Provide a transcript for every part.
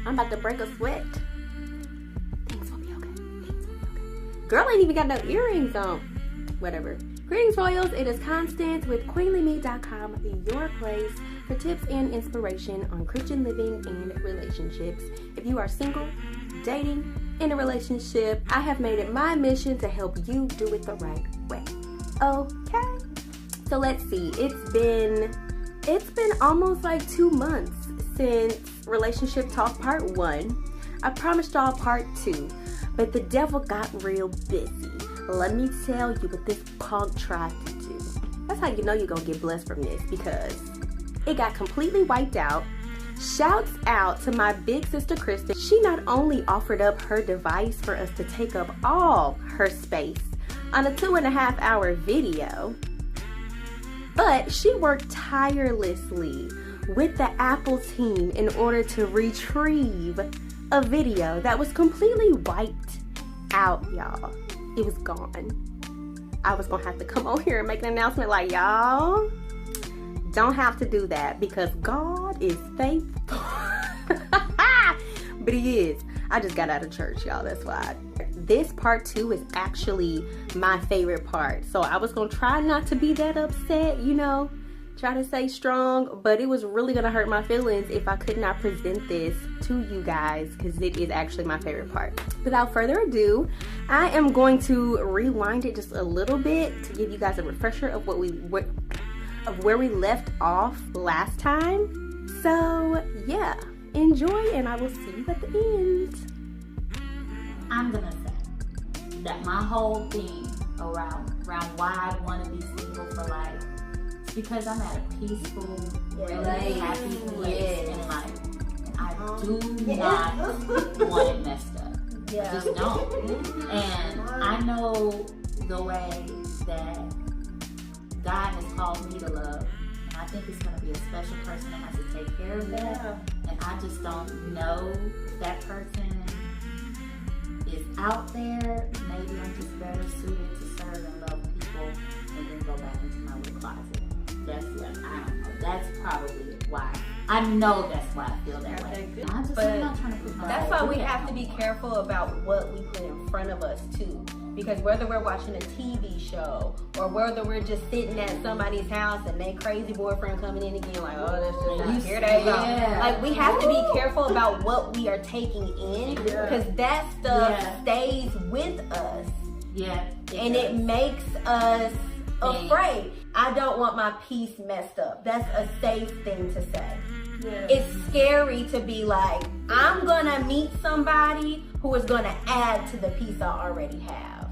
I'm about to break a sweat. Things will be okay. Things will be okay. Girl ain't even got no earrings on. Whatever. Greetings, Royals. It is Constance with QueenlyMe.com, your place for tips and inspiration on Christian living and relationships. If you are single, dating, in a relationship, I have made it my mission to help you do it the right way. Okay? So let's see. It's been almost like 2 months since Relationship Talk Part 1. I promised y'all Part 2, but the devil got real busy. Let me tell you what this punk tried to do. That's how you know you're gonna get blessed from this, because it got completely wiped out. Shouts out to my big sister Kristan. She not only offered up her device for us to take up all her space on a 2.5 hour video, but she worked tirelessly with the Apple team in order to retrieve a video that was completely wiped out, y'all. It was gone. I was gonna have to come on here and make an announcement like, y'all don't have to do that because God is faithful. But he is. I just got out of church, y'all. That's why. This part 2 is actually my favorite part. So I was gonna try not to be that upset, try to stay strong, but it was really gonna hurt my feelings if I could not present this to you guys, because it is actually my favorite part. Without further ado, I am going to rewind it just a little bit to give you guys a refresher of where we left off last time. So yeah, enjoy, and I will see you at the end. I'm gonna say that my whole thing around why I want to be single for life is because I'm at a peaceful, really happy place in life. And I do not want it messed up. I just don't. And I know the way that God has called me to love. And I think it's going to be a special person that has to take care of that. And I just don't know if that person is out there. Maybe I'm just better suited to serve and love people and then go back into my little closet. That's what I don't know. That's probably why. I know that's why I feel that way. I'm not trying to put my That's why we have to be careful about what we put in front of us too. Because whether we're watching a TV show or whether we're just sitting at somebody's house and they crazy boyfriend coming in again, like, oh, that's just not here they go. Like, we have to be careful about what we are taking in, because that stuff stays with us. And it makes us afraid. I don't want my peace messed up. That's a safe thing to say. It's scary to be like, I'm gonna meet somebody who is gonna add to the peace I already have.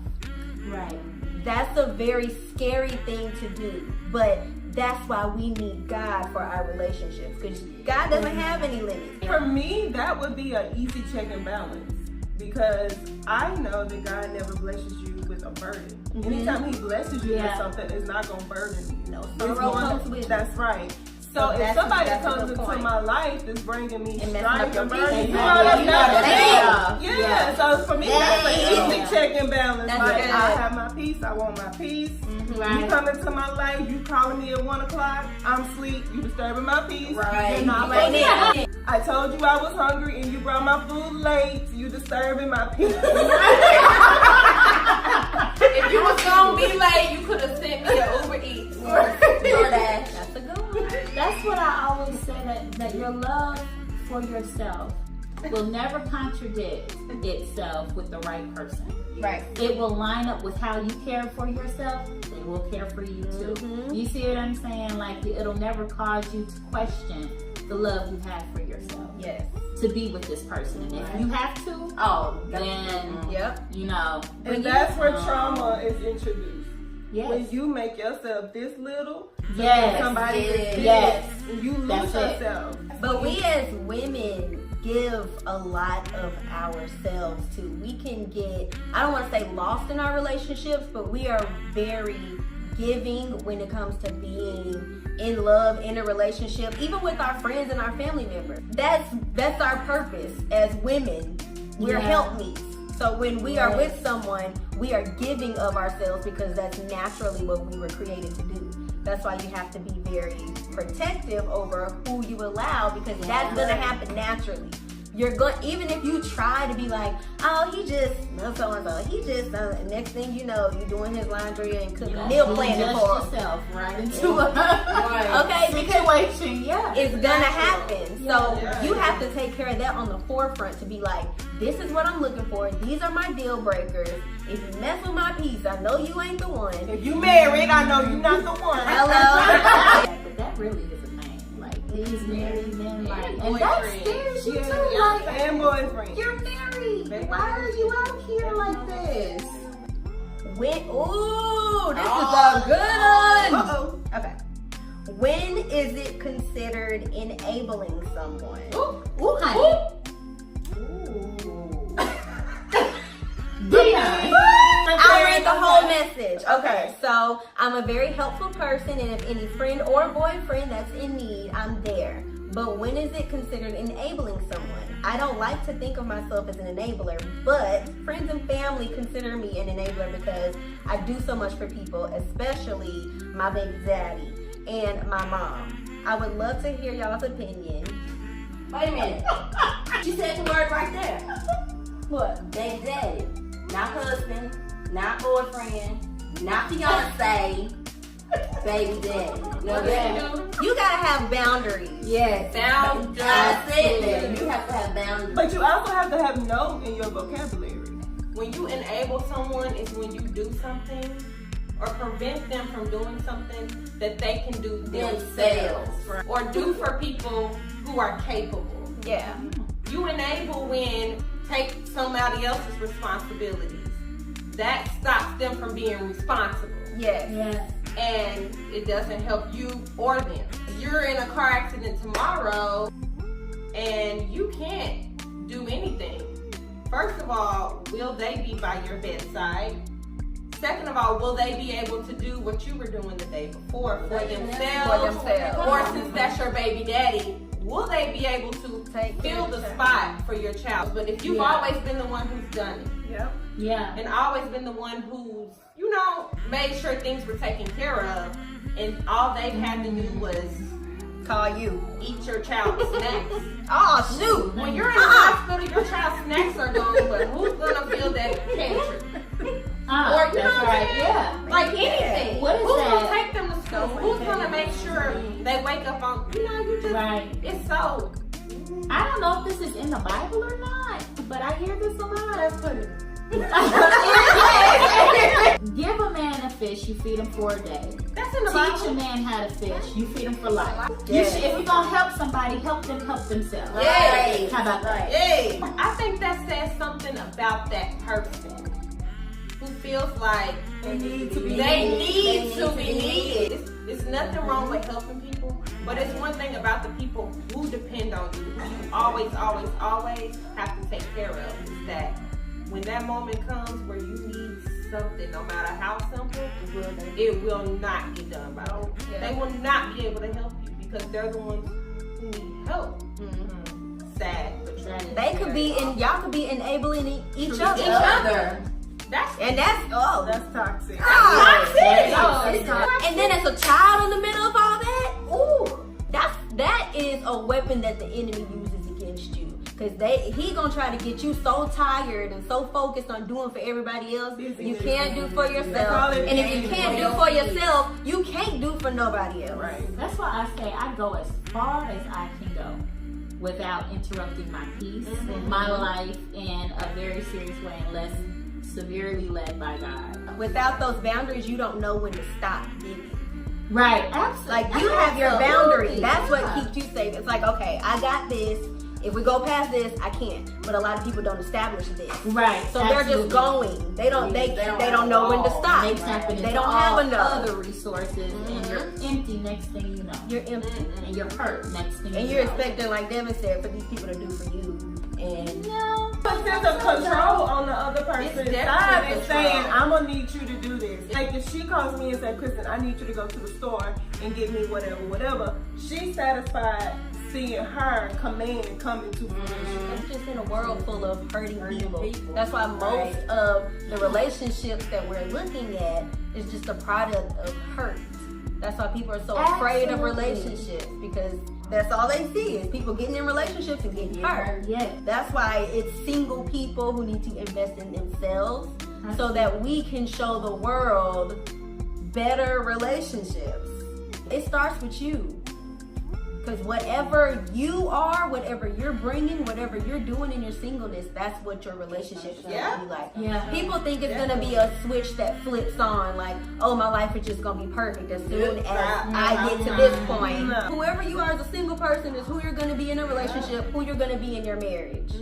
Right. That's a very scary thing to do, but that's why we need God for our relationships, because God doesn't have any limits. For me, that would be an easy check and balance, because I know that God never blesses you with a burden. Anytime he blesses you with something, it's not going to burden you. That's right. So if somebody comes into my life that's bringing me strife and burden, so for me, that's an easy check and balance. Like, I have my peace, I want my peace. You come into my life, you calling me at 1 o'clock, I'm asleep, you disturbing my peace. You're not like me. I told you I was hungry and you brought my food late, you disturbing my peace. If you was gonna be late, you could have sent me an Uber Eats or DoorDash. That's a good one. That's what I always say, that your love for yourself will never contradict itself with the right person. Right. It will line up with how you care for yourself. They will care for you too. You see what I'm saying? Like, it'll never cause you to question the love you have for yourself. Yes. To be with this person. And if you have to, then, And that's where trauma is introduced. Yes. When you make yourself this little, yes, somebody you lose yourself. But we as women give a lot of ourselves too. We can get, I don't want to say lost in our relationships, but we are very giving when it comes to being in love, in a relationship, even with our friends and our family members. That's our purpose as women. We're helpmeets. So when we are with someone, we are giving of ourselves, because that's naturally what we were created to do. That's why you have to be very protective over who you allow, because that's going to happen naturally. You're going, even if you try to be like, oh, he just, no, so-and-so, he just, next thing you know, you're doing his laundry and cooking meal planning for him. Yourself right into a okay, situation, it's gonna happen. So you have to take care of that on the forefront to be like, this is what I'm looking for. These are my deal breakers. If you mess with my piece, I know you ain't the one. If you married, I know you're not the one. Hello. But that really is a thing. Like these married men, like, and boyfriend. that scares you too. Like, And boyfriend. you're married. Why are you out here like this? Ooh, this is a good one. Uh-oh. Okay. When is it considered enabling someone? Ooh, honey. I'll read the whole message. Okay, so I'm a very helpful person, and if any friend or boyfriend that's in need, I'm there. But when is it considered enabling someone? I don't like to think of myself as an enabler, but friends and family consider me an enabler because I do so much for people, especially my baby daddy and my mom. I would love to hear y'all's opinion. Wait a minute. She said the word right there. What? Baby daddy. Not husband, not boyfriend, not fiance, baby daddy. No, that. You gotta have boundaries. Yes. Boundaries. I said that. You have to have boundaries. But you also have to have no in your vocabulary. When you enable someone is when you do something or prevent them from doing something that they can do themselves. Or do for people who are capable. Yeah. You enable when take somebody else's responsibilities. That stops them from being responsible. Yes. Yes. And it doesn't help you or them. You're in a car accident tomorrow and you can't do anything. First of all, will they be by your bedside? Second of all, will they be able to do what you were doing the day before for themselves? Or since that's your baby daddy, will they be able to fill the spot for your child? But if you've always been the one who's done it, and always been the one who's, made sure things were taken care of, and all they've had to do was call you, eat your child's snacks. Oh shoot! When you're in the hospital, your child's snacks are gone, but who's gonna fill that pantry? Or you know what I'm saying? Yeah. Like anything. What is who's that? gonna take them to school? Who's gonna make sure they wake up on? You just. Right. It's so. I don't know if this is in the Bible or not, but I hear this a lot. Let's put it. Give a man a fish, you feed him for a day. That's in the Teach Bible. a man how to fish, you feed him for life. Yes. If you're gonna help somebody, help them help themselves. Yes. How about that? Hey, I think that says something about that person who feels like They need to be needed. It's nothing wrong with helping people, but it's one thing about the people who depend on you, who you always have to take care of, is that when that moment comes where you need something, no matter how simple, it will not be done by them. They will not be able to help you because they're the ones who need help. Sad, but true. They could be, and y'all could be enabling each other. That's That's toxic. And then as a child in the middle of all that, that is a weapon that the enemy uses against you. Cause he gonna try to get you so tired and so focused on doing for everybody else, you can't do for yourself. And if you can't do for yourself, you can't do for nobody else. Right. That's why I say I go as far as I can go without interrupting my peace, my life in a very serious way, unless severely led by God. Without those boundaries, you don't know when to stop giving. Right, absolutely. Like you have your boundary. That's what keeps you safe. It's like, okay, I got this. If we go past this, I can't. But a lot of people don't establish this. Right. So they're just going. They don't know when to stop. They don't have enough other resources, and you're empty. Next thing you know, you're empty, and you're hurt. Next thing and you you're know. expecting, like Devin said, for these people to do for you. And no. But sense of control on the other person's side is saying, I'm gonna need you to do this. Like if she calls me and says, Kristan, I need you to go to the store and get me whatever, she's satisfied seeing her command coming to fruition. it's just in a world full of hurting people. That's why most of the relationships that we're looking at is just a product of hurt. That's why people are so afraid of relationships, because that's all they see is people getting in relationships and getting hurt. Yeah. That's why it's single people who need to invest in themselves so that we can show the world better relationships. It starts with you. Because whatever you are, whatever you're bringing, whatever you're doing in your singleness, that's what your relationship is going to be like. Yeah. People think it's going to be a switch that flips on, like, oh, my life is just going to be perfect as soon as I get to this point. Whoever you are as a single person is who you're going to be in a relationship, who you're going to be in your marriage.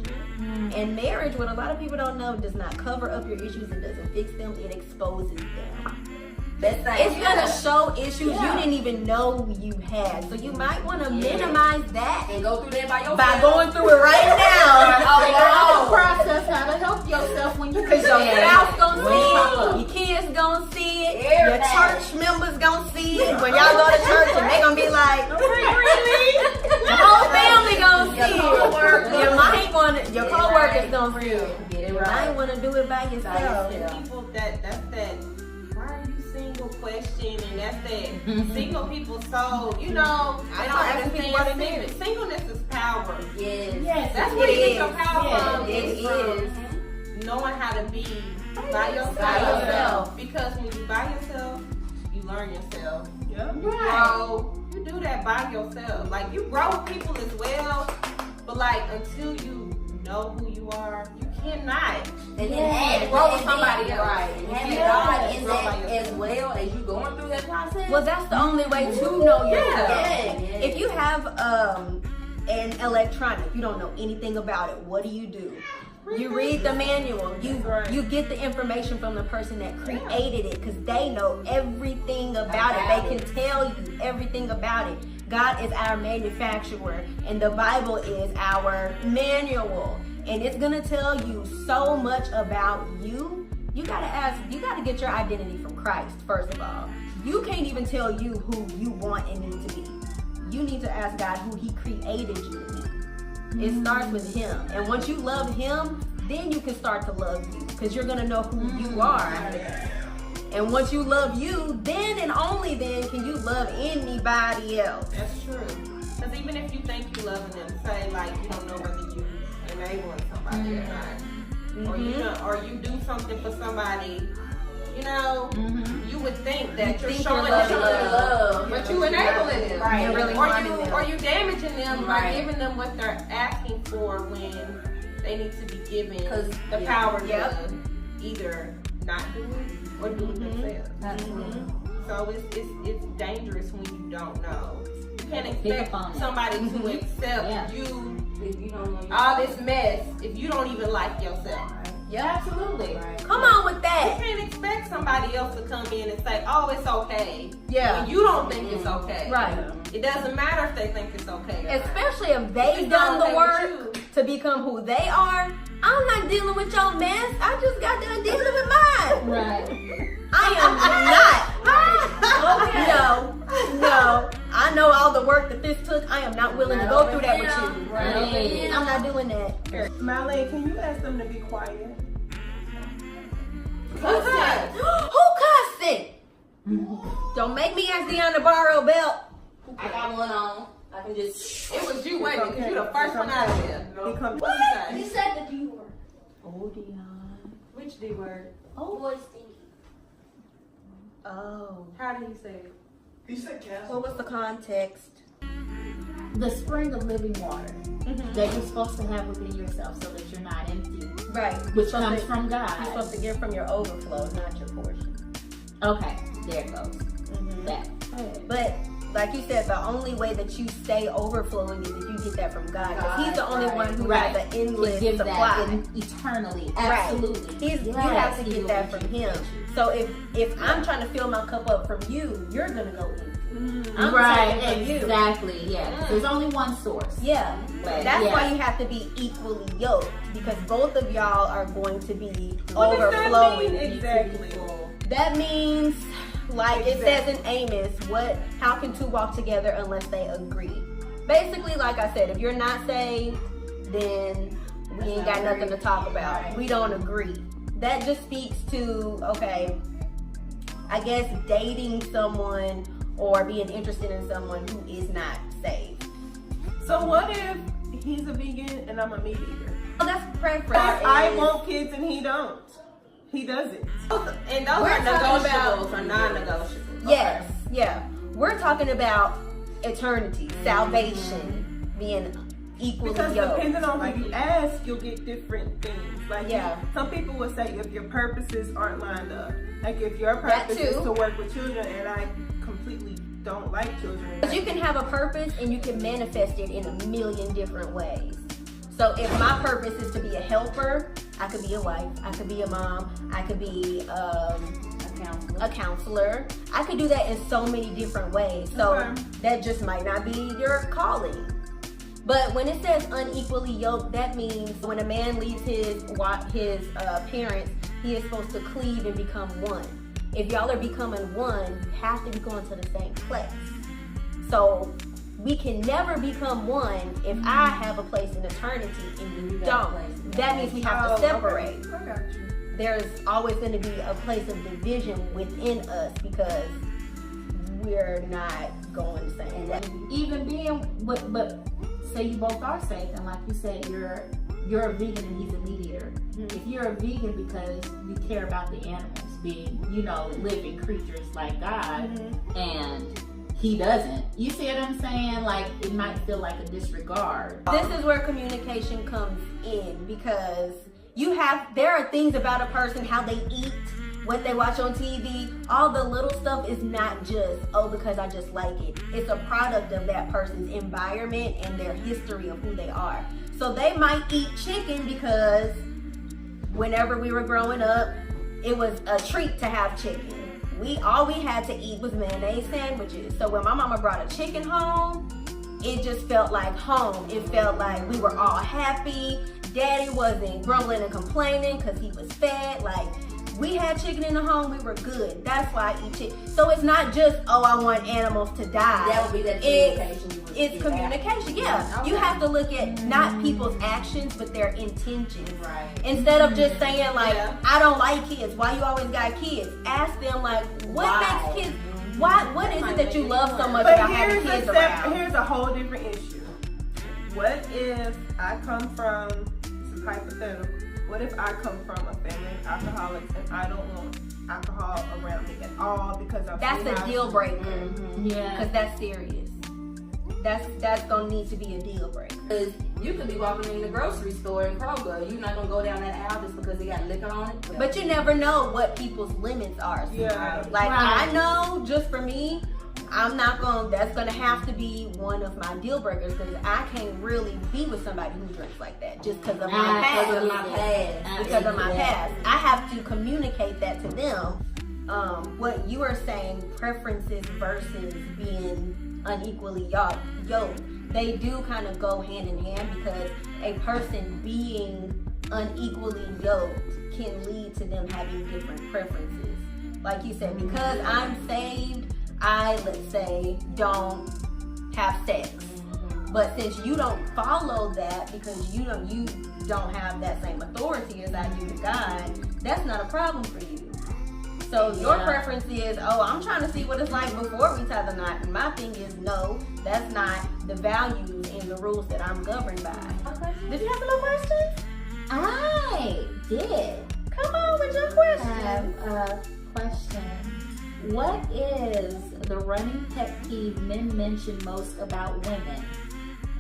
And marriage, what a lot of people don't know, does not cover up your issues. It doesn't fix them. It exposes them. It's gonna show issues you didn't even know you had. So you might want to minimize that And go through that by yourself. by going through it right now. Figure out the process how to help yourself when you Because your spouse gonna see it, your kids gonna see it, your Everybody. church members gonna see it. When y'all go to church and they gonna be like, the whole family gonna see it. Your co-workers gonna see it. Get it You right. might want to do it by yourself. People that's that why are you single question, and that's that single people so they don't asking what it understand is. singleness is power. Yes. That's it where you get is. your power from. It It's from knowing how to be by yourself. Because when you by yourself, you learn yourself. Yeah. You grow. You do that by yourself. Like, you grow with people as well, but like, until you know who you are, you cannot. And then grow with somebody else. Right. And Yeah. having God in Grow by that yourself. as well as you going through that process. Well, that's the only way to know yourself. Yeah. If you have an electronic, you don't know anything about it, what do? You read the manual. You get the information from the person that created it, because they know everything about it. They can tell you everything about it. God is our manufacturer, and the Bible is our manual. And it's gonna tell you so much about you. You gotta get your identity from Christ, first of all. You can't even tell you who you want and need to be. You need to ask God who He created you to be. It starts with Him. And once you love Him, then you can start to love you, because you're gonna know who you are. And once you love you, then and only then can you love anybody else. That's true. Because even if you think you loving them, say like you don't know whether you enabling somebody or not, or you do something for somebody, you would think that you're think showing you're them loving love, but you enabling them, Right. You're really wanting them. or you damaging them by Right. giving them what they're asking for when they need to be given 'Cause, the yeah. power to Yep. either not do it or do it themselves. Absolutely. So it's dangerous when you don't know. You can't Pick expect up on it. somebody to accept Yeah. you If you don't know all this mess if you don't even like yourself. Yeah. absolutely. Come on with You that. can't expect somebody else to come in and say, "Oh, it's okay." Yeah. When you don't think it's okay. Right. It doesn't matter if they think it's okay. or not. Especially if they've It's done not the okay with work you. to become who they are. I'm not dealing with your mess. I just got done dealing with mine. Right. I am not. No. I know all the work that this took. I am not willing to go through that with you. Right. I'm not doing that. Marlene, can you ask them to be quiet? Who cussing? Don't make me ask Deanna to borrow a belt. I got one on. I can just. It was you, wasn't it? Because you're the first one out of there. Become What did you say? said that you were. Oh, Deanna. Which D word? Boy stinky. Oh. How did he say it? He said castle. What was the context? The spring of living water that you're supposed to have within yourself so that you're not empty, Right. which comes from You're God. supposed to get from your overflow, not your portion. Okay, there it goes. That. But like you said, the only way that you stay overflowing is if you get that from God. Because He's the only one who Right. has an endless Give supply. that eternally. Absolutely. You have to get that from Him. So if I'm trying to fill my cup up from you, you're gonna go empty. I'm Right, taking from you. exactly. Yeah, there's only one source. Yeah, Right. that's Yeah. why you have to be equally yoked, because both of y'all are going to be What does that overflowing. mean exactly? That means, like it says in Amos, how can two walk together unless they agree? Basically, like I said, if you're not saved, then we ain't got nothing to talk about. We don't agree. That just speaks to, okay, I guess dating someone or being interested in someone who is not saved. So what if he's a vegan and I'm a meat eater? Well, that's preference. I want kids and he don't. He doesn't. And those are negotiables or non-negotiables. Yes, yeah. We're talking about eternity, salvation, being equally Because yoked. depending on who you ask, you'll get different things. Like, some people would say if your purposes aren't lined up. Like, if your purpose is to work with children, and I completely don't like children. But you can have a purpose and you can manifest it in a million different ways. So if my purpose is to be a helper, I could be a wife, I could be a mom, I could be a counselor. I could do that in so many different ways. So that just might not be your calling. But when it says unequally yoked, that means when a man leaves his parents, he is supposed to cleave and become one. If y'all are becoming one, you have to be going to the same place. So we can never become one if I have a place in eternity and you don't. That means we have to separate. Okay. I got you. There's always going to be a place of division within us because we're not going the same way. Even being, but say you both are saved, and like you said, you're a vegan and he's a meat eater. If you're a vegan because you care about the animals being, living creatures like God, and he doesn't. You see what I'm saying? Like, it might feel like a disregard. This is where communication comes in because there are things about a person, how they eat, what they watch on TV, all the little stuff is not just, because I just like it. It's a product of that person's environment and their history of who they are. So they might eat chicken because whenever we were growing up, it was a treat to have chicken. All we had to eat was mayonnaise sandwiches. So when my mama brought a chicken home, it just felt like home. It felt like we were all happy. Daddy wasn't grumbling and complaining because he was fed. Like, we had chicken in the home, we were good. That's why I eat chicken. So it's not just, I want animals to die. That would be that communication. It's communication, yeah. You have to look at not people's actions, but their intentions. Right. Instead of just saying like, I don't like kids. Why you always got kids? Ask them like, what makes kids? What is it that you love so much about having kids around? Here's a whole different issue. What if I come from, this is hypothetical, what if I come from a family of alcoholics and I don't want alcohol around me at all because I'm That's a deal breaker. Yeah. Because that's serious. That's gonna need to be a deal breaker. Because you could be walking in the grocery store in Kroger. You're not gonna go down that aisle just because they got liquor on it. But you never know what people's limits are. Yeah. Like I know, just for me, that's gonna have to be one of my deal breakers because I can't really be with somebody who drinks like that just because of my past. Because of my past. I have to communicate that to them. What you are saying, preferences versus being unequally yoked, they do kind of go hand in hand because a person being unequally yoked can lead to them having different preferences. Like you said, because I'm saved, I, let's say, don't have sex. But since you don't follow that because you don't have that same authority as I do to God, that's not a problem for you. So your preference is, I'm trying to see what it's like before we tie the knot. And my thing is, no, that's not the values and the rules that I'm governed by. Did you have a little question? I did. Come on with your question. I have a question. What is the running pet peeve men mention most about women,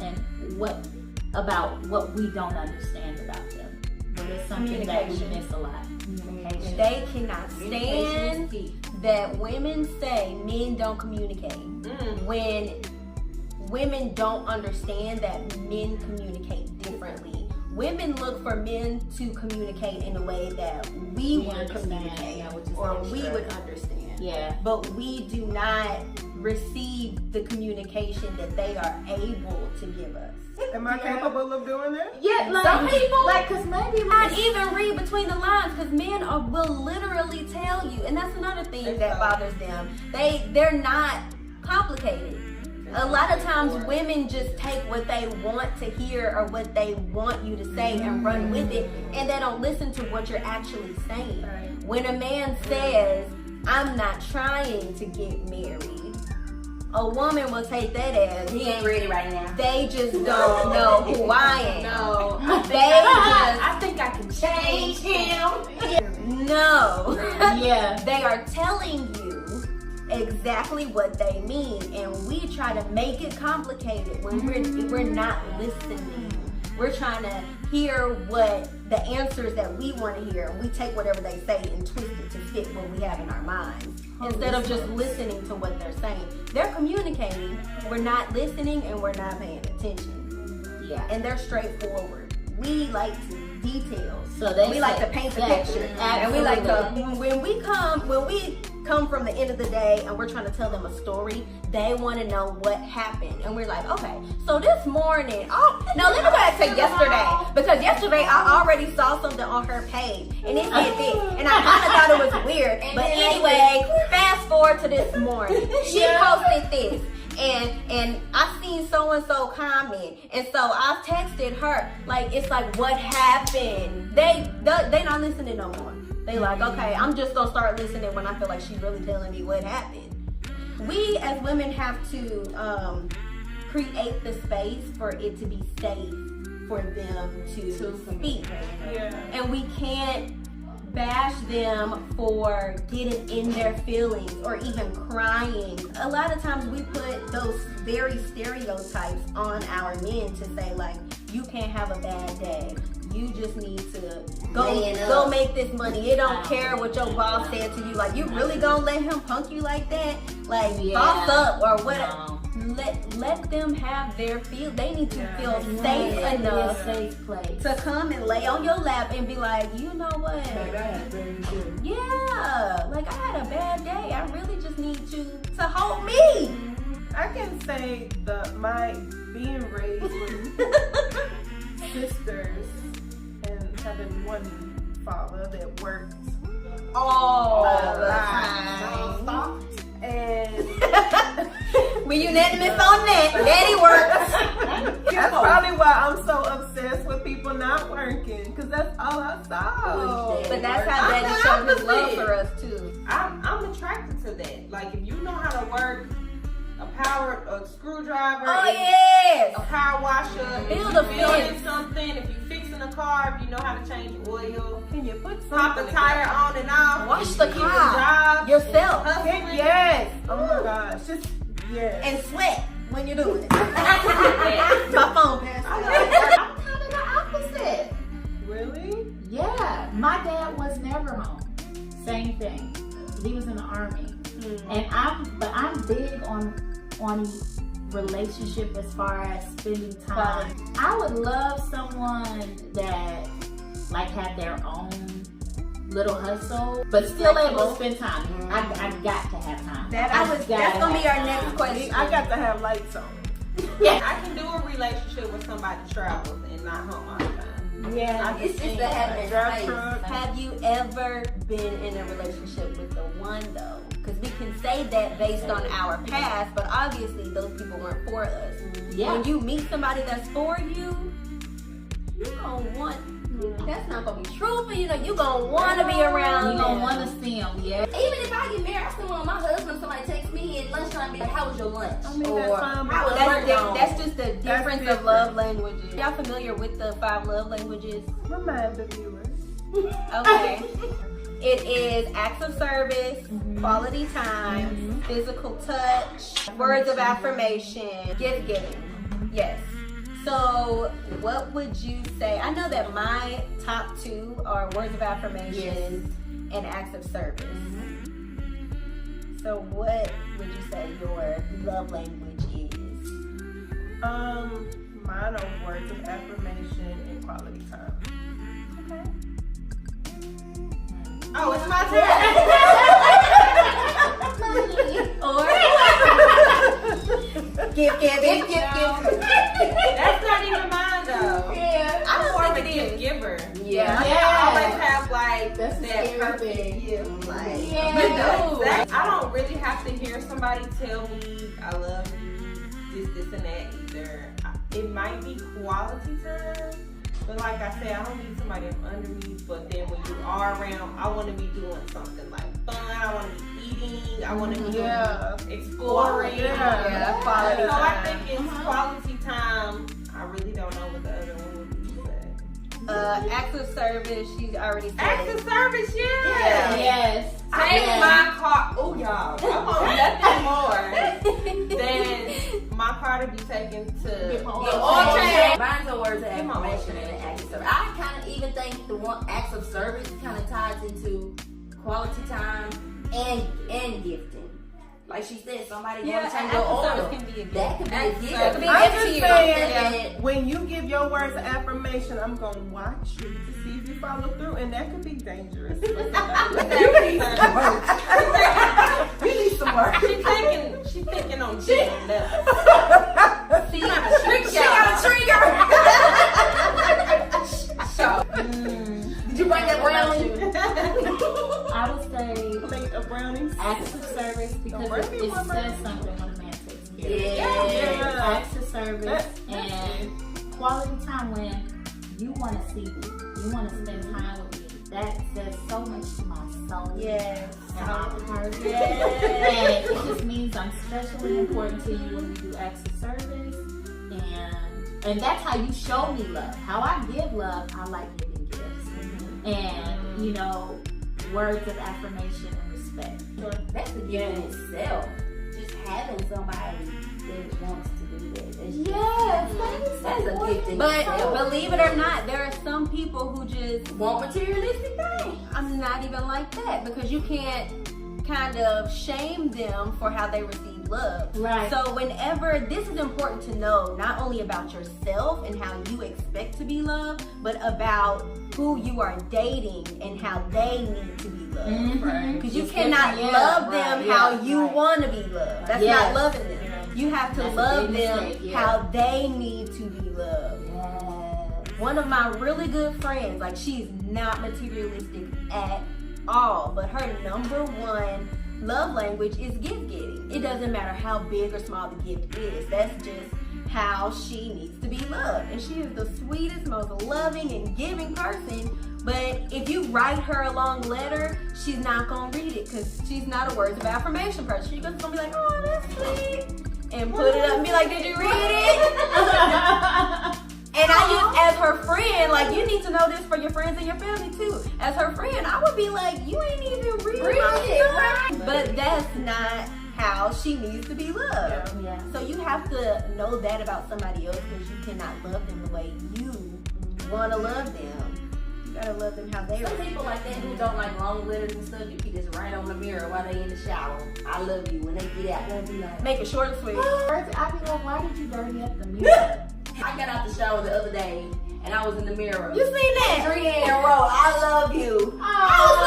and what about what we don't understand about them? What is something that we miss a lot? Communication. They cannot stand that women say men don't communicate. When women don't understand that men communicate differently. Women look for men to communicate in a way that we would communicate or we would understand. Yeah. But we do not receive the communication that they are able to give us. Am I capable of doing that? Yeah, like, some people, because maybe not even read between the lines, because men will literally tell you, and that's another thing that bothers them. They're not complicated. A lot of times women just take what they want to hear or what they want you to say and run with it, and they don't listen to what you're actually saying. When a man says, I'm not trying to get married, a woman will take that as He ain't ready right now. they just don't know who I am. No. I think I can change him. No. Yeah. They are telling you exactly what they mean, and we try to make it complicated when we're not listening. We're trying to hear what the answers that we want to hear, and we take whatever they say and twist it to fit what we have in our minds instead of just listening to what they're saying. They're communicating, we're not listening, and we're not paying attention. Yeah. And they're straightforward. We like to detail. So we like to paint the picture, and we like to when we come from the end of the day and we're trying to tell them a story, they want to know what happened, and we're like, okay, so this morning, no, let me go back to yesterday, because yesterday I already saw something on her page and it did this, and I kind of thought it was weird, but anyway, fast forward to this morning, she posted this. And I seen so and so comment, and so I texted her. Like, it's like, what happened? They not listening no more. They like, okay, I'm just gonna start listening when I feel like she's really telling me what happened. We as women have to create the space for it to be safe for them to speak, and we can't bash them for getting in their feelings or even crying. A lot of times we put those very stereotypes on our men to say, like, you can't have a bad day. You just need to go make this money. It don't care what your boss said to you. Like, you really gonna let him punk you like that? Like, boss up or whatever. Let them have their feel. They need to feel safe enough, safe place to come and lay on your lap and be like, you know what? Yeah, like, I had a bad day. I really just need you to hold me. I can say my being raised with sisters and having one father that worked all the time. time. And we unanimous on that. Daddy works. that's probably why I'm so obsessed with people not working, because that's all I saw. But that's how Daddy showed his love for us too. I'm attracted to that. Like, if you know how to work a screwdriver, yes, a power washer, Build if a you building fence. something, if you fixing a car, if you know how to change oil, Can you put pop the something tire on and off, Wash if the you get a car job, yourself. hustling. Yes. Oh my gosh. Just yes. And sweat when you're doing it. My phone passed. I'm kind of the opposite. Really? Yeah, my dad was never home. Same thing. He was in the army, and I'm big on relationship as far as spending time. I would love someone that like had their own little hustle, but still able to spend time. I got to have time. That's gonna be our next question. I got to have lights on. Yeah, I can do a relationship with somebody that travels and not home all the time. Yeah, it's just the having drive space. truck. Have you ever been in a relationship with the one though? Because we can say that based on our past, but obviously those people weren't for us. Yeah. When you meet somebody that's for you, you gonna want. That's not gonna be true for you. Know you gonna want to be around. You don't want to see them, yeah. Even if I get married, I still want my husband. Somebody text me at lunchtime and be like, "How was your lunch?" I mean, that's fine, but how was That's, work? that's just the difference of different. love languages. Y'all familiar with the 5 love languages? remind the viewers. Okay. It is acts of service, quality time, physical touch, words of affirmation, gift giving. Yes. So what would you say? I know that my top 2 are words of affirmation and acts of service. So what would you say your love language is? Mine are words of affirmation and quality time. Okay. Oh, it's my turn. Or gift giving. That's not even mine though. Yeah, I'm more of a think it gift is. giver. Yeah. I always have like That's a that scary perfect thing. gift. Like, Yeah. you do. I don't really have to hear somebody tell me I love you, this, and that either. It might be quality time. But like I said, I don't need somebody under me. But then when you are around, I want to be doing something like fun. I want to be eating. I want to be exploring. Yeah, quality So time. I think it's quality time. I really don't know what the other one would be. Acts of service, she's already said. Acts of service, yeah. Yes. Take my car. Oh, y'all. I want nothing more than my car to be taken to the oil change. Mine's a words of affirmation and an act of service. I kind of even think the one acts of service kind of ties into quality time and gifting. Like she said, somebody Yeah, wants to acts go of over. service can be a gift. That could be a gift. That could be a I'm gift just to you. saying, when you give your words of affirmation, I'm going to watch you to see if you follow through, and that could be dangerous. You need some work. She's thinking on cheating levels. She got a trigger. So, Did you bring that brownie? I would say Plate of brownies. acts of service because Don't it bring me one, says something when a man takes care of you. Yeah. Acts of service and quality time when you want to see me, you want to spend time with me. That says so much to my soul. Yes. And my heart. Yes. And it just means I'm especially important to you when we do acts of service. And that's how you show me love. How I give love, I like giving gifts. And, you know, words of affirmation and respect. That's the gift in itself. Just having somebody that wants to do that. That's a gift in But itself. believe it or not, there are some people who just Want materialistic things. I'm not even like that because you can't kind of shame them for how they receive love. Right. So whenever this is important to know not only about yourself and how you expect to be loved, but about who you are dating and how they need to be loved. Because you cannot love them how you want to be loved. That's not loving them. You have to love them how they need to be loved. One of my really good friends, like she's not materialistic at all, but her number one love language is gift getting. It doesn't matter how big or small the gift is. That's just how she needs to be loved. And she is the sweetest, most loving and giving person. But if you write her a long letter, she's not gonna read it because she's not a words of affirmation person. She's just gonna be like, oh, that's sweet, and put it up and be like, did you read it? And I just, as her friend, like, you need to know this for your friends and your family too. As her friend, I would be like, you ain't even read it. Right? But that's not how she needs to be loved. Yeah. So you have to know that about somebody else because you cannot love them the way you want to love them. You gotta love them how they Some are. people like that who don't like long letters and stuff, you keep this right on the mirror while they in the shower. I love you. When they get out, they'll be like, Make it short and sweet. I'd be like, why did you dirty up the mirror? I got out the shower the other day and I was in the mirror. You seen that? 3 in a row. I love you. I was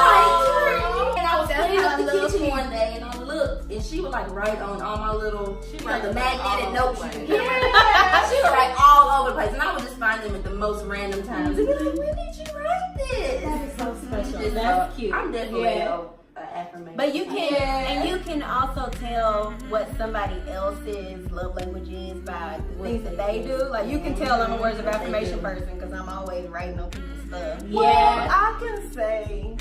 like, and I was cleaning up the kitchen one day and I looked and she was like right on all my little, like the magnetic notes. Yeah. She was like all over the place and I would just find them at the most random times and be like, when did you write this? That is so special. Just, That's cute. I'm definitely an affirmation. But you can, and you can also tell what somebody else's love language is by the things that they do. Like you can tell I'm a words of affirmation person because I'm always writing on people's stuff. Well, I can say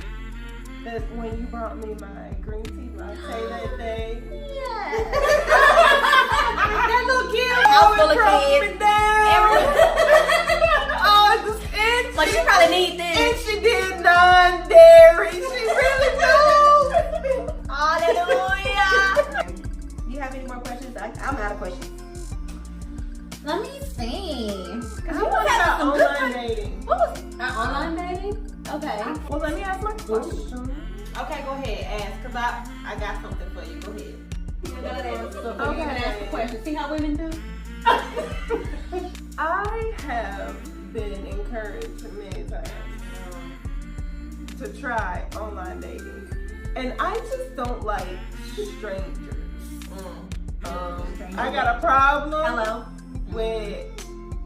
that when you brought me my green tea latte that day, that little kid House full of broke kids. me down. Oh, it's Like she probably need and this. she did non-dairy. She really does. Hallelujah. Do you have any more questions? I'm out of questions. Let me see. I want about online dating. What was online dating? Okay. Well, let me ask my question. okay, go ahead, ask, because I got something for you. Go ahead. So you can ask the question. See how women do? I have been encouraged many times to try online dating, and I just don't like strangers. I got a problem Hello. with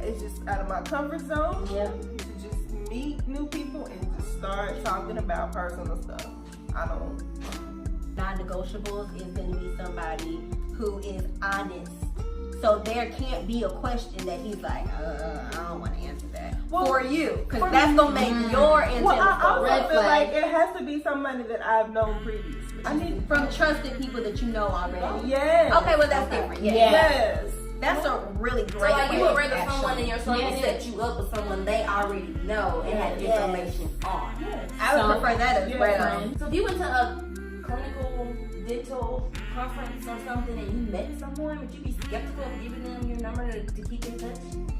it's just out of my comfort zone Yeah. to just meet new people and just start talking about personal stuff. I don't. Non-negotiables is going to be somebody who is honest. So there can't be a question that he's like, I don't want to answer that. for you, because that's gonna make your intent. Well, I also red feel flag. like it has to be somebody that I've known previously. I need from trusted people that you know already. Yes. Okay, well that's different. Yeah. Yes. That's a really So great like you would rather action. someone in your circle Yeah. set you up with someone they already know and have information on. I would prefer that as Yeah. well. So if you went to a clinical dental conference or something and you met someone, would you be skeptical of giving them your number to keep in touch?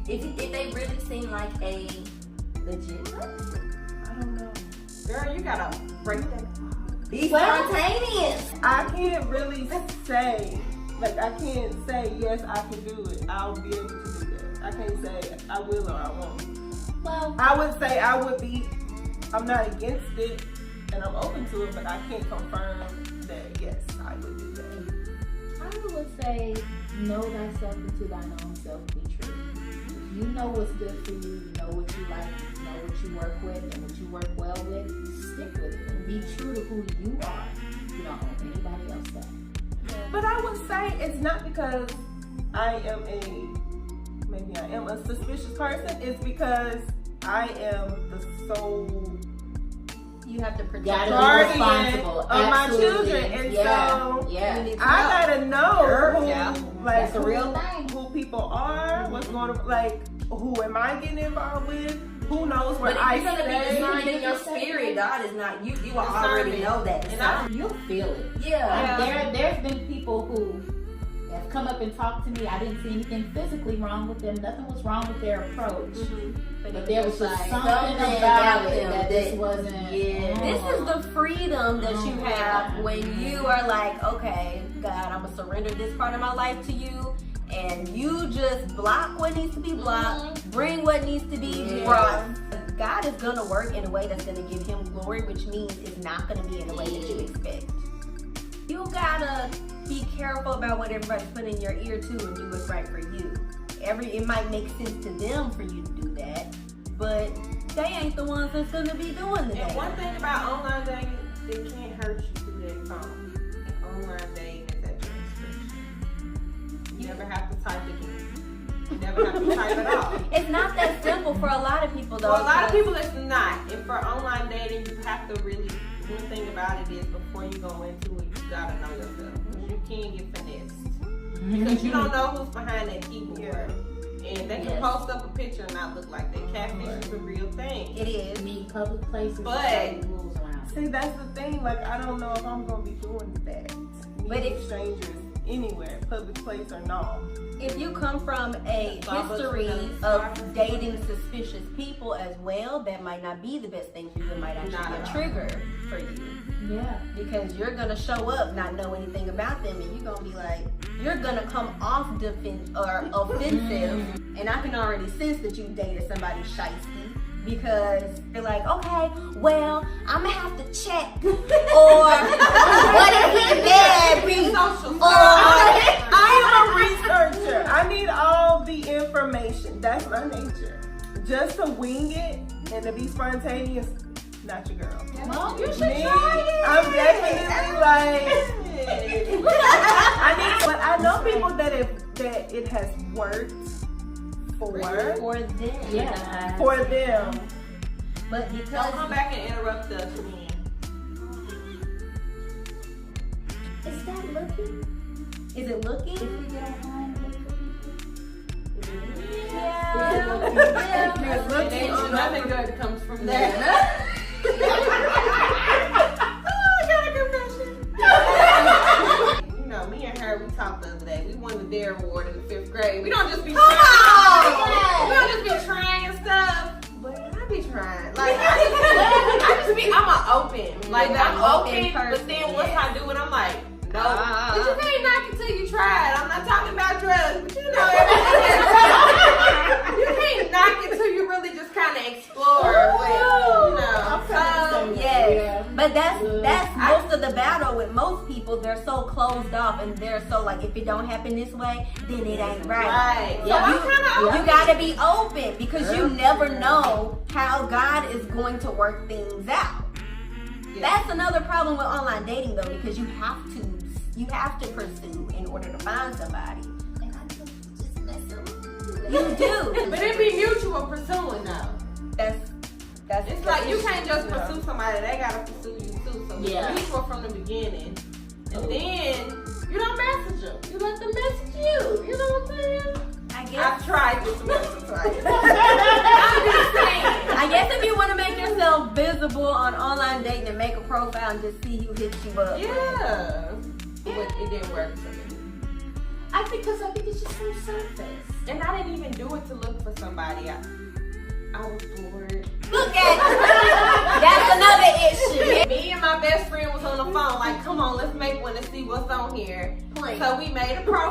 If they really seem like a legit person? I don't know. Girl, you gotta break that. Be spontaneous. I can't really say, like, I can't say, yes, I can do it. I'll be able to do that. I can't say I will or I won't. Well, I would say I would be, I'm not against it and I'm open to it, but I can't confirm that, yes, I would do that. I would say, know thyself and to thine own self be true. If you know what's good for you, you know what you like, you know what you work with and what you work well with, stick with it and be true to who you are. You don't owe anybody else that. But I would say it's not because I am a suspicious person. It's because I am the sole You have to protect Gotta be guardian responsible. of my Absolutely. children, and so Yeah. You need to I know. gotta know who, Yeah. like, That's a real thing. who people are, what's going on, like, who am I getting involved with? Who knows where But I if you're gonna be stay? discerning in your spirit, God is not you. You already know that. And You'll feel it. Yeah. There's been people who have come up and talked to me. I didn't see anything physically wrong with them. Nothing was wrong with their approach. But there was just something something about about it them that just that- wasn't. Yeah. This is the freedom that you have when you are like, okay, God, I'm gonna surrender this part of my life to you, and you just block what needs to be blocked, bring what needs to be brought. God is gonna work in a way that's gonna give Him glory, which means it's not gonna be in a way that you expect. You gotta be careful about what everybody's putting in your ear too, and do what's right for you. It might make sense to them for you to do that, but they ain't the ones that's gonna be doing the And dating. one thing about online dating, they can't hurt you through their phone. Online dating is at your discretion. You never have to type again. You never have to type at all. It's not that simple for a lot of people though. For a lot of because- people, it's not. And for online dating, you have to really, one thing about it is before you go into it, you gotta know yourself. You can get finessed. Because you don't know who's behind that keyboard. And they can post up a picture and not look like that. Catfish is a real thing. It is. Need public places. But- and rules around. See, that's the thing. Like, I don't know if I'm gonna be doing that. But Meeting if- strangers anywhere, public place or not. If you come from a history of dating suspicious people as well, that might not be the best thing for you. It might actually Not be at a all. trigger for you. Yeah. Because you're gonna show up not know anything about them, and you're gonna be like, you're gonna come off offensive, and I can already sense that you dated somebody shiesty because they're like, okay, well, I'm gonna have to check, or what if he bad, Be social. I am a researcher. I need all the information. That's my nature. Just to wing it and to be spontaneous, not your girl. Well, you should Me, try it. I'm definitely like, but I know people that it has worked for them. Yeah. for them. But Don't because come back and interrupt us again. Is that looking? is it looking? If we get online and look for people? Yeah. It ain't nothing good comes from there. You know, me and her, we talked the other day. We won the Dare Award in the 5th grade. We don't just be trying. We don't just be trying stuff. But I be trying. Like, I'm an open. Like, You're I'm an open open, but person, then once yes. I do it, I'm like, no. But you can't knock it till you try it. I'm not talking about drugs, but you know, you can't knock it till you really just kind of explore. Yes, but that's most of the battle with most people. They're so closed off, and they're so like, if it don't happen this way, then it ain't right. Right. So So I'm kind of you gotta be open because you never know how God is going to work things out. That's another problem with online dating though, because you have to pursue in order to find somebody. And I just mess up. You do. But it be mutual pursuing though. It's like you can't just pursue somebody; they gotta pursue you too. So Yeah. be equal from the beginning, and then you don't message them. You let them message you. You know what I'm saying? I've tried this message twice. I'm just saying. I guess if you want to make yourself visible on online dating and make a profile and just see who hits you up. Yeah. But it didn't work for me. I think it's just so surface. And I didn't even do it to look for somebody. I was bored. Look at you. That's another issue. Me and my best friend was on the phone like, come on, let's make one and see what's on here. Plan. So we made a profile.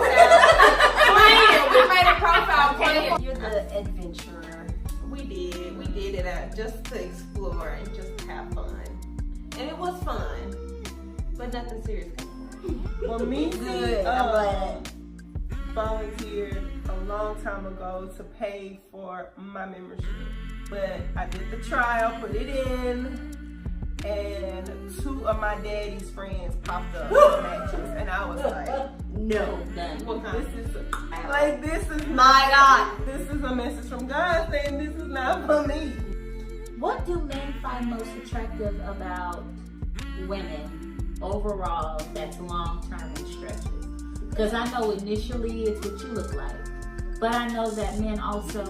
We made a profile plan. You're the adventurer. We did it just to explore and just to have fun. And it was fun. But nothing serious. Well, me Good. I'm glad. volunteered a long time ago to pay for my membership. But I did the trial, put it in, and 2 of my daddy's friends popped up with matches. And I was like, No. What kind? this is My God. This is a message from God saying this is not for me. What do men find most attractive about women overall that's long-term and stretches? Because I know initially it's what you look like, but I know that men also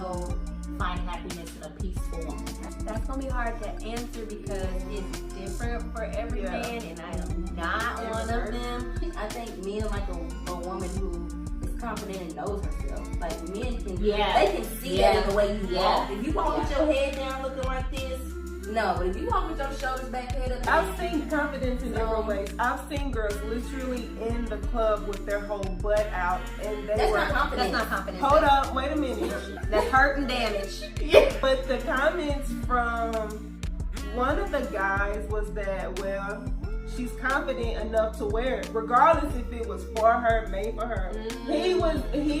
find happiness in a peaceful woman. That's gonna be hard to answer because it's different for every man, and I am not one of them. I think men like a woman who is confident and knows herself. Like men can, they can see that in the way you walk. If you walk with your head down looking like this, no. But if you walk with your shoulders back, head up, I've seen confidence in different ways. I've seen girls literally in the club with their whole butt out, and they were not confidence. That's not confidence. Hold up, wait a minute. That's hurt and damage. But the comments from one of the guys was that, well, she's confident enough to wear it, regardless if it was for her, made for her. He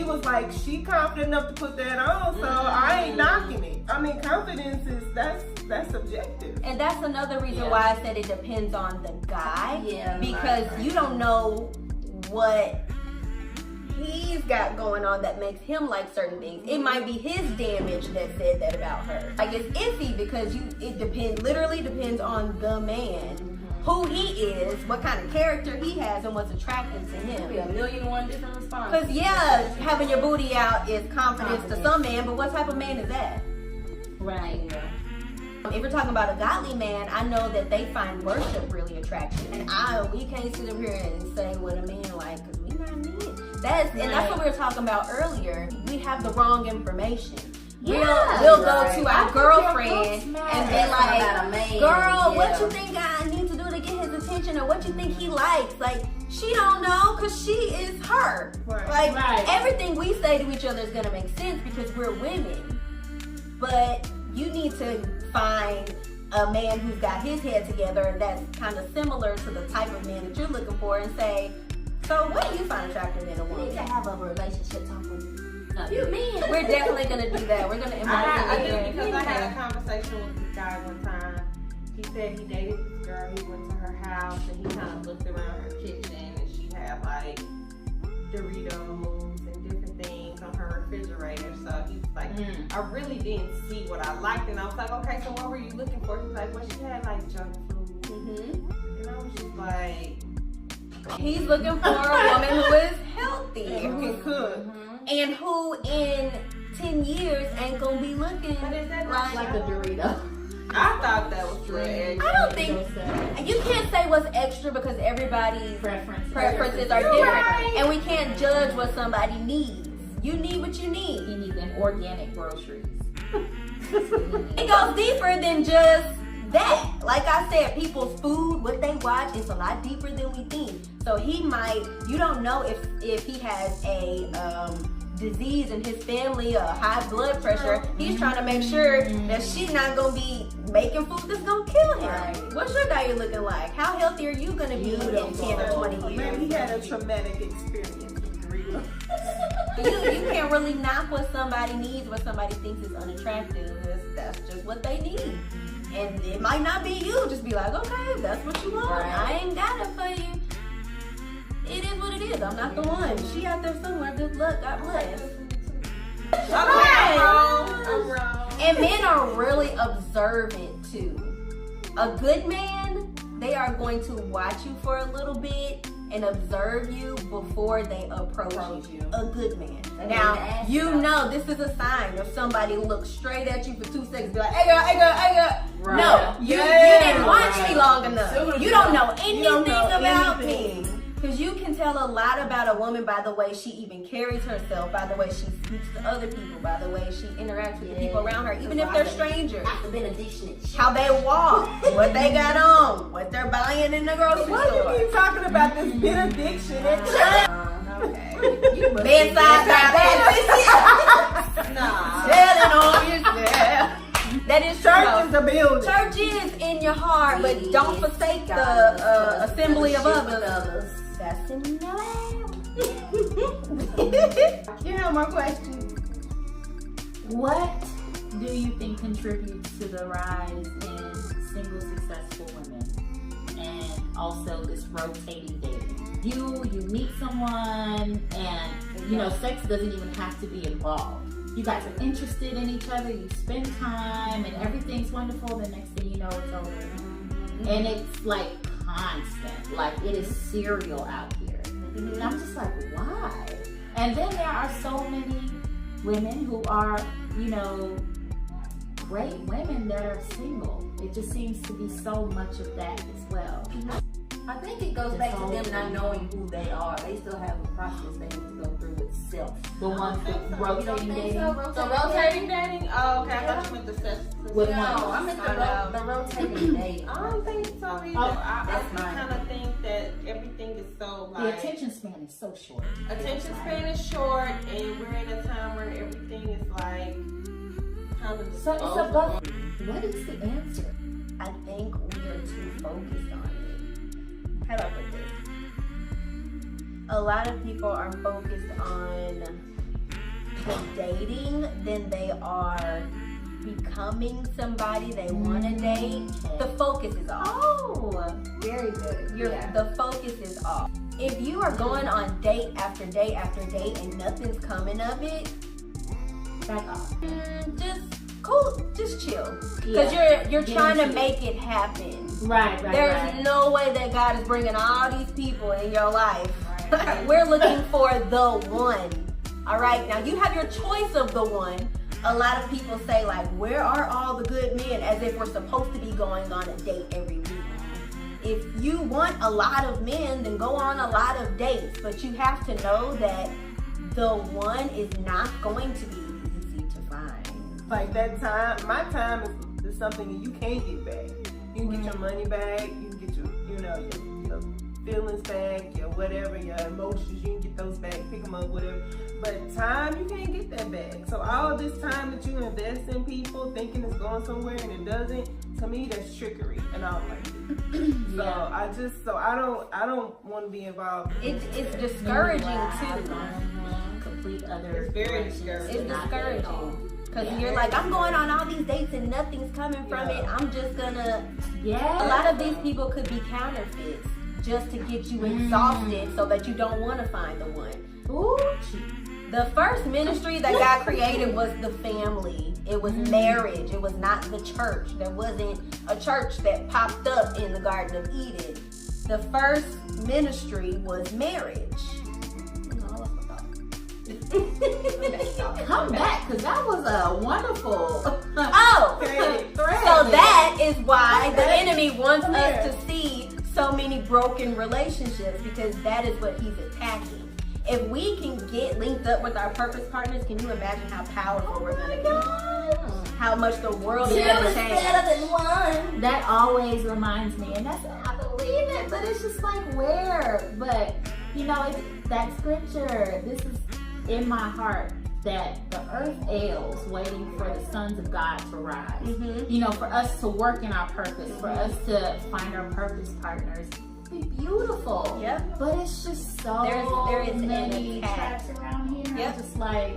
was like, she confident enough to put that on, so I ain't knocking it. I mean, confidence is that's subjective. And that's another reason why I said it depends on the guy. Because you don't know what he's got going on that makes him like certain things. It might be his damage that said that about her. Like it's iffy because it literally depends on the man, who he is, what kind of character he has, and what's attractive to him. Be a million and one different responses. Because having your booty out is confidence to some man, but what type of man is that? Right. If we're talking about a godly man, I know that they find worship really attractive. And we can't sit up here and say what a man like, because we not men. That's what we were talking about earlier. We have the wrong information. We'll go to our girlfriend and be like, girl, what you think I need to do to get his attention, or what you think he likes? Like, she don't know because she is her. Everything we say to each other is going to make sense because we're women. But you need to find a man who's got his head together and that's kind of similar to the type of man that you're looking for, and say, so what do you find attractive in a woman? We need to have a relationship talk with you mean? We're definitely gonna do that. We're gonna invite I do, because I had a conversation with this guy one time. He said he dated this girl. He went to her house and he kind of looked around her kitchen, and she had like Doritos and different things on her refrigerator. So he was like, I really didn't see what I liked, and I was like, okay, so what were you looking for? He was like, well, she had like junk food, and I was just like, he's looking for a woman who is healthy, Who could. and who in 10 years ain't gonna be looking but is that Like a Dorito. I thought that was real. I don't think you can't say what's extra because everybody's preferences are different, Right. and we can't judge what somebody needs. You need what you need. You need them organic groceries. It goes deeper than just that. Like I said, people's food, what they watch, is a lot deeper than we think. So you don't know if he has a disease in his family, a high blood pressure. He's trying to make sure that she's not gonna be making food that's gonna kill him. Right. What's your diet looking like? How healthy are you gonna be in 10 or 20 years? Maybe he had a traumatic experience with Doritos. You can't really knock what somebody needs, what somebody thinks is unattractive. That's just what they need. And it might not be you. Just be like, okay, if that's what you want. I ain't got it for you. It is what it is. I'm not the one. She out there somewhere. Good luck. God bless. I'm wrong. And men are really observant too. A good man, they are going to watch you for a little bit and observe you before they approach you. A good man. Now, you know this is a sign if somebody looks straight at you for 2 seconds, be like, hey girl, hey girl, hey girl. Right. No, you didn't watch me long enough. You don't know anything about me. Because you can tell a lot about a woman by the way she even carries herself, by the way she speaks to other people, by the way she interacts with the people around her, even if they're strangers. The benediction. How they walk, what they got on, what they're buying in the grocery store. Why you keep talking about this benediction at church? Okay. Bedside by bed. Nah. Telling on yourself. That is church is a building. Church is in your heart, but don't forsake the assembly of others. That's in your life. You know my question. What do you think contributes to the rise in single successful women and also this rotating dating? You meet someone and, you know, sex doesn't even have to be involved. You guys are interested in each other, you spend time, and everything's wonderful. The next thing you know, it's over. And it's like constant. Like, it is serial out here. And I'm just like, why? And then there are so many women who are, you know, great women that are single. It just seems to be so much of that as well. I think it goes back to them not knowing who they are. They still have a process they need to go through with self. The ones with rotating dating. So rotating dating? Oh, okay. I thought you meant the sex. With No, I meant the rotating dating. I don't think so either. I kind of think that everything is so like... The attention span is so short. Attention span is short, and we're in a time where everything is like kind of So it's above. What is the answer? I think we are too focused on it. How do I put this? A lot of people are focused on the dating than they are becoming somebody they want to date. The focus is off. Oh, very good. The focus is off. If you are going on date after date after date and nothing's coming of it, back off. Just chill. Because you're trying to make it happen. Right. There's no way that God is bringing all these people in your life. Right. We're looking for the one. All right. Now you have your choice of the one. A lot of people say like, where are all the good men? As if we're supposed to be going on a date every week. If you want a lot of men, then go on a lot of dates. But you have to know that the one is not going to be easy to find. Like that time, my time is something you can't get back. You can get your money back, you can get your feelings back, your whatever, your emotions, you can get those back, pick them up, whatever. But time, you can't get that back. So all this time that you invest in people thinking it's going somewhere and it doesn't, to me that's trickery, and I don't like it. So I don't want to be involved. It's discouraging too. Complete other. It's very discouraging. It's discouraging. Because you're like, I'm going on all these dates and nothing's coming from it. I'm just gonna... Yeah. A lot of these people could be counterfeits just to get you exhausted so that you don't want to find the one. Ooh. The first ministry that God created was the family. It was marriage. It was not the church. There wasn't a church that popped up in the Garden of Eden. The first ministry was marriage. Come back, because that was a wonderful so that is why the enemy wants us to see so many broken relationships, because that is what he's attacking. If we can get linked up with our purpose partners, can you imagine how powerful we're going to be? How much the world is going to change. Better than one. That always reminds me, and that's, I believe it, but it's just like, where? But, you know, that scripture, this is in my heart, that the earth ails waiting for the sons of God to rise. You know, for us to work in our purpose, for us to find our purpose partners. Be beautiful. Yep. But it's just so there is many traps around here. Yep. I'm just like,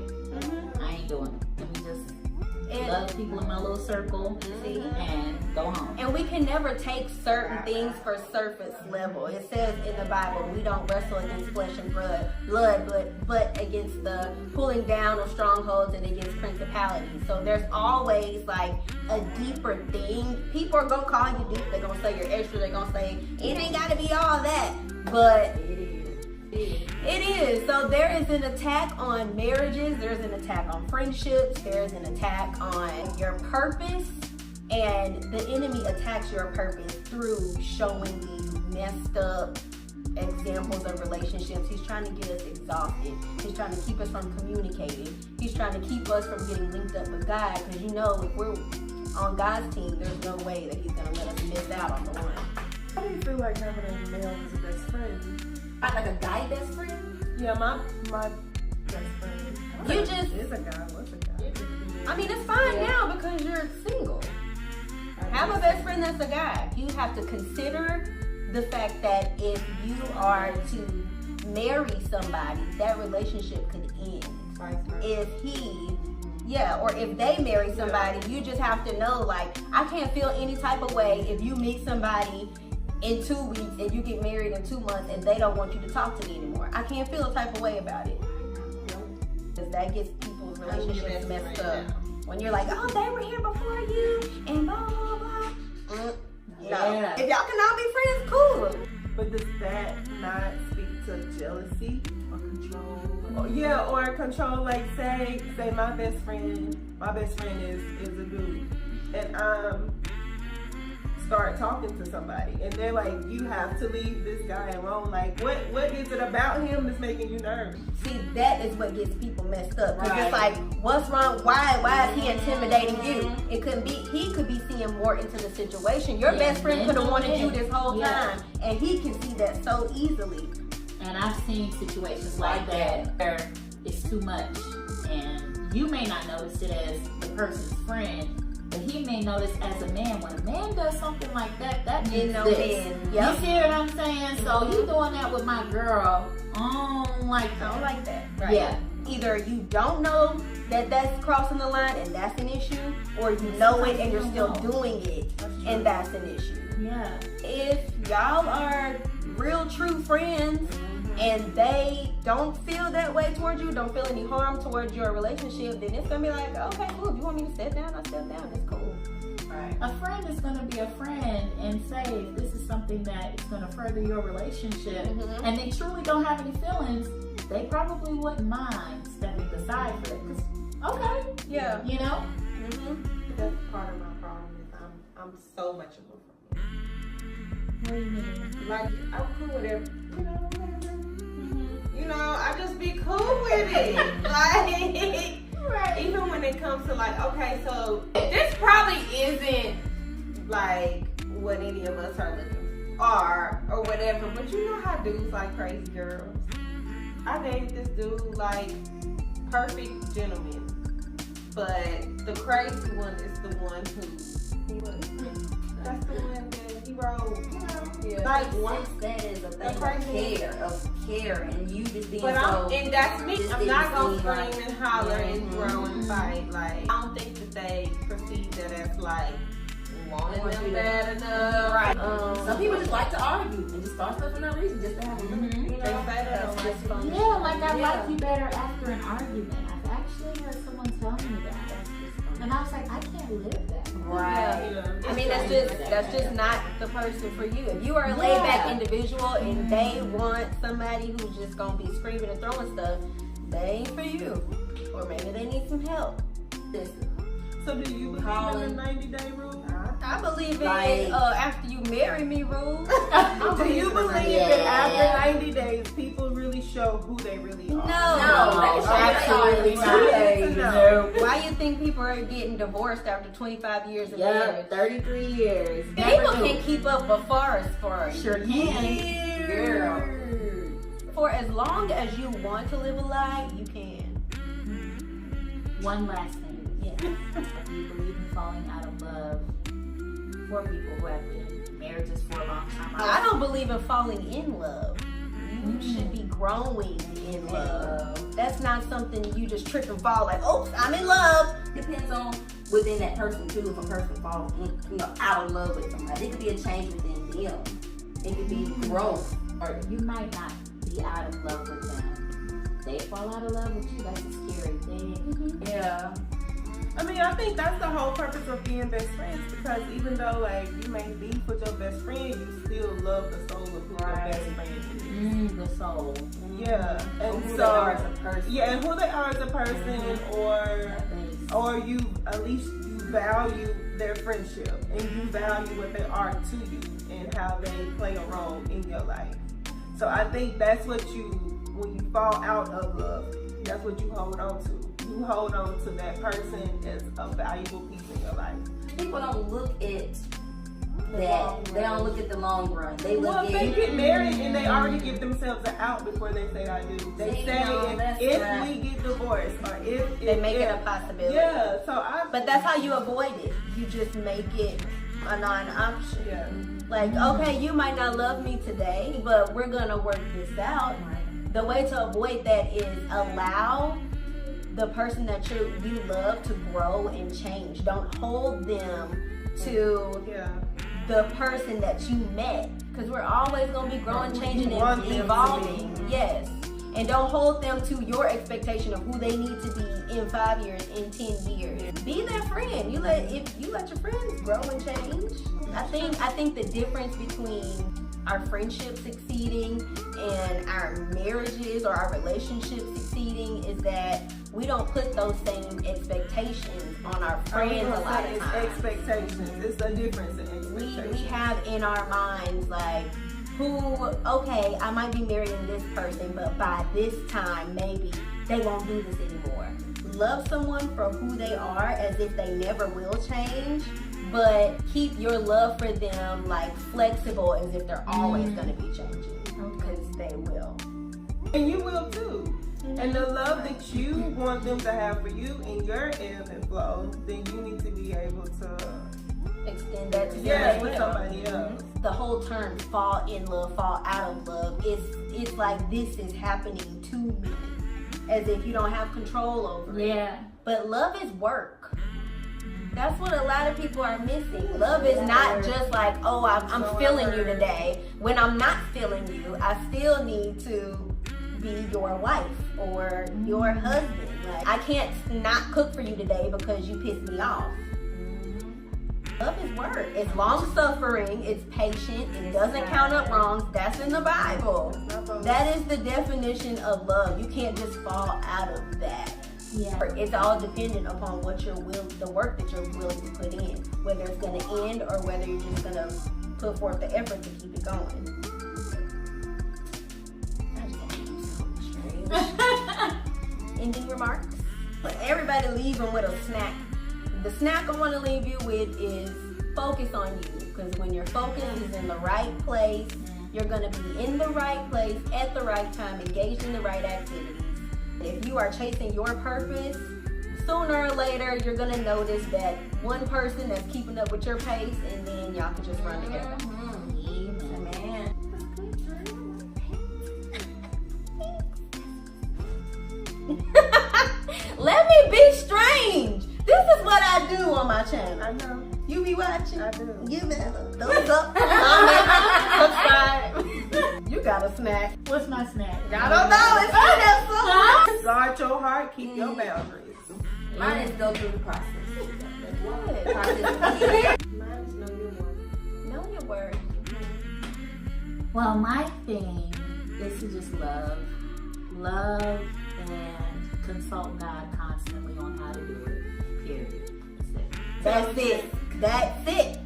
I ain't doing it. Let me just love people in my little circle, and go home. And we can never take certain things for surface level. It says in the Bible, we don't wrestle against flesh and blood, but against the pulling down of strongholds and against principalities. So there's always like a deeper thing. People are gonna call you deep. They're gonna say you're extra. They're gonna say it ain't gotta be all that, but it is. So there is an attack on marriages. There's an attack on friendships. There's an attack on your purpose. And the enemy attacks your purpose through showing these messed up examples of relationships. He's trying to get us exhausted. He's trying to keep us from communicating. He's trying to keep us from getting linked up with God. Because you know, if we're on God's team, there's no way that he's going to let us miss out on the one. How do you feel like having a male as a best friend? Like a guy best friend? Yeah, my best friend. You just is a guy. What's a guy? I mean, it's fine now because you're single. Have a best friend that's a guy. You have to consider the fact that if you are to marry somebody, that relationship could end. If or if they marry somebody, you just have to know, like, I can't feel any type of way if you meet somebody in 2 weeks and you get married in 2 months and they don't want you to talk to me anymore. I can't feel a type of way about it. Because that gets people's relationships messed up. When you're like, oh, they were here before you, and blah, blah, blah. No. If y'all can all be friends, cool. But does that not speak to jealousy or control? Or control, like say my best friend is a dude. And start talking to somebody and they're like, you have to leave this guy alone. Like, what is it about him that's making you nervous? See, that is what gets people messed up. Because it's like, what's wrong? Why is he intimidating you? It couldn't be, he could be seeing more into the situation. Your best friend could have wanted you this whole time, and he can see that so easily. And I've seen situations like that where it's too much, and you may not notice it as the person's friend, but he may notice as a man. When a man does something like that, that means this. You see what I'm saying? So you doing that with my girl, I don't like that. Right. Yeah. Either you don't know that that's crossing the line and that's an issue, or you know it and you're still doing it and that's an issue. Yeah. If y'all are real true friends and they don't feel that way towards you, don't feel any harm towards your relationship, then it's gonna be like, okay, cool, if you want me to step down, I'll step down, it's cool. Right. A friend is gonna be a friend and say, if this is something that is gonna further your relationship, and they truly don't have any feelings, they probably wouldn't mind stepping aside for it. Yeah. You know? That's part of my problem is I'm so much of a friend. What do you mean? Like, I'm cool with it, whatever. You know, I just be cool with it. Like, even when it comes to like, okay, so this probably isn't like what any of us are looking for or whatever, but you know how dudes like crazy girls. I dated this dude, like, perfect gentleman, but the crazy one is the one that's the one that he wrote, you know. Yeah. Like, once that is a thing of care, and you just being and that's me. I'm not gonna scream and holler and throw and fight. Like, I don't think that they perceive that as like wanting them bad enough. Right. Some people just like to argue and just start stuff for no reason, just to have you know. They say that That's just fun. Yeah, like I like you better after an argument. I've actually heard someone tell me that. And I was like, I can't live that. Right. Yeah. I mean, that's just not the person for you. If you are a laid back individual and they want somebody who's just gonna be screaming and throwing stuff, they ain't for you. Or maybe they need some help. So do you believe in the 90-day rule? I believe in after you marry me rule. Do you believe that after 90 days people really show who they really are? No, absolutely not. No. Why you think people are getting divorced after 25 years of marriage? 33 years. People can keep up a forest for Sure can. Girl. For as long as you want to live a lie, you can. One last thing. Do you believe in falling out of love for people who have been in marriages for a long time? I don't believe in falling in love. You should be growing in love. That's not something you just trip and fall like, oh, I'm in love. Depends on within that person too. If a person falls, out of love with somebody, it could be a change within them. It could be growth. Or you might not be out of love with them. They fall out of love with you. That's a scary thing. Yeah. I mean, I think that's the whole purpose of being best friends, because even though like you may beef with your best friend, you still love the soul of who your best friend is. The soul. Yeah, and Who so they are as a person. yeah, and who they are as a person, or you at least you value their friendship and you value what they are to you and how they play a role in your life. So I think that's what when you fall out of love, that's what you hold on to. You hold on to that person as a valuable piece in your life. People don't look at that. They don't look at the long run. They look Well, at if they get married and they already give themselves an out before they say I do. They See, say no, that's if right. we get divorced or if They make it a possibility. Yeah, But that's how you avoid it. You just make it a non-option. yeah. Like, okay, you might not love me today, but we're gonna work this out. The way to avoid that is allow the person that you love to grow and change. Don't hold them to the person that you met, because we're always gonna be growing, changing, and evolving. Yes. And don't hold them to your expectation of who they need to be in 5 years, in 10 years. Be their friend. If you let your friends grow and change. I think the difference between our friendship succeeding and our marriages or our relationships succeeding is that we don't put those same expectations on our friends a lot of times. Expectations. It's a difference in expectations. We have in our minds like, okay, I might be marrying this person, but by this time, maybe they won't do this anymore. Love someone for who they are as if they never will change, but keep your love for them like flexible as if they're always going to be changing, because they will. And you will too. And the love that you want them to have for you in your ebb and flow, then you need to be able to extend that to with somebody else. The whole term fall in love, fall out of love, it's like this is happening to me, as if you don't have control over it. Yeah. But love is work. That's what a lot of people are missing. Love is not just like, oh, I'm feeling you today. When I'm not feeling you, I still need to be your wife or your husband. Like, I can't not cook for you today because you pissed me off. Love is work. It's long suffering. It's patient. It doesn't count up wrongs. That's in the Bible. That is the definition of love. You can't just fall out of that. Yeah. It's all dependent upon what the work that you're willing to put in, whether it's going to end or whether you're just going to put forth the effort to keep it going. Ending remarks. Everybody leave them with a snack. The snack I want to leave you with is focus on you, because when your focus is in the right place, you're going to be in the right place at the right time, engaged in the right activities. If you are chasing your purpose, sooner or later you're going to notice that one person that's keeping up with your pace, and then y'all can just run together. Amen. Let me be strange. This is what I do on my channel. I know. You be watching? I do. Give me a thumbs up, comment, subscribe. You got a snack. What's my snack? I don't know. It's in there somewhere. Guard your heart, keep your boundaries. Mine is go through the process. What? Process. Mine is know your worth. Know your word. Well, my thing is to just love and consult God constantly on how to do it. Period. That's it. That's it.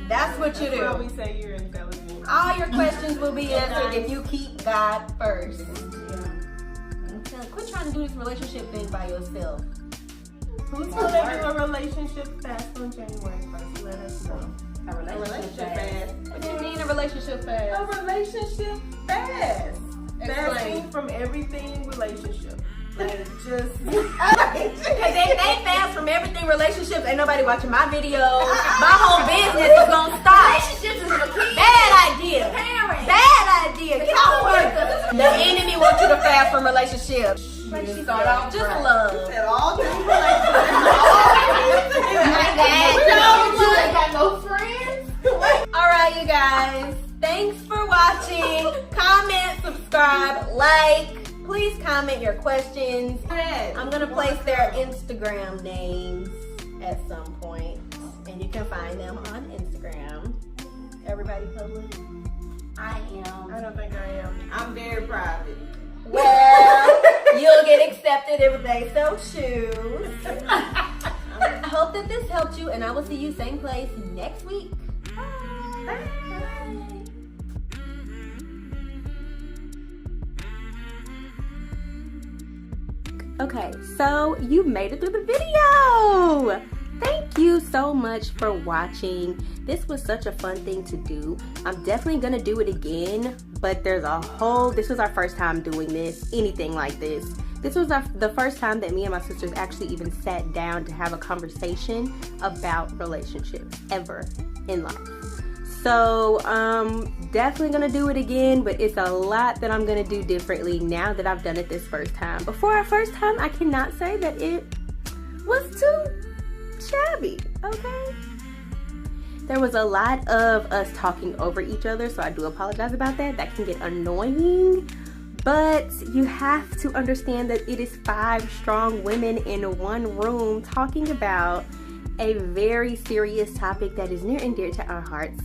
That's what you That's why do. we say you're intelligent. All your questions will be answered if you keep God first. Quit trying to do this relationship thing by yourself. Who's going to do a relationship fast on January 1st? Let us know. A relationship fast. What do you mean a relationship fast? A relationship fast. Explain. Fasting from everything relationship. Like just Because if they fast from everything relationships, ain't nobody watching my videos. My whole business is gonna stop. Relationships is a key. Bad idea. Parents. Bad idea. Get off work. The enemy wants you to fast from relationships. Like she start off just love. Said all things Oh my God. You ain't got no friends. All right, you guys. Thanks for watching. Comment, subscribe, like. Please comment your questions. I'm gonna place their Instagram names at some point, and you can find them on Instagram. Everybody public? I am. I don't think I am. I'm very private. Well, you'll get accepted if they so choose. I hope that this helped you, and I will see you same place next week. Bye. Okay, so you made it through the video. Thank you so much for watching. This was such a fun thing to do. I'm definitely gonna do it again, but this was our first time doing anything like this. This was the first time that me and my sisters actually even sat down to have a conversation about relationships ever in life. So definitely gonna do it again, but it's a lot that I'm gonna do differently now that I've done it this first time. Before our first time, I cannot say that it was too shabby, okay? There was a lot of us talking over each other, so I do apologize about that. That can get annoying, but you have to understand that it is 5 strong women in one room talking about a very serious topic that is near and dear to our hearts.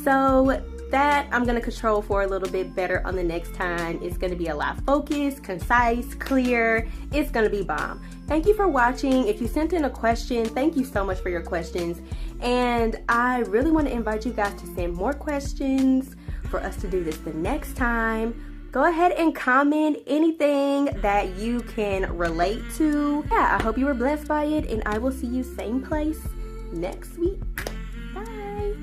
So that I'm gonna control for a little bit better on the next time. It's gonna be a lot focused, concise, clear. It's gonna be bomb. Thank you for watching. If you sent in a question, thank you so much for your questions. And I really want to invite you guys to send more questions for us to do this the next time. Go ahead and comment anything that you can relate to. Yeah, I hope you were blessed by it, and I will see you same place next week. Bye.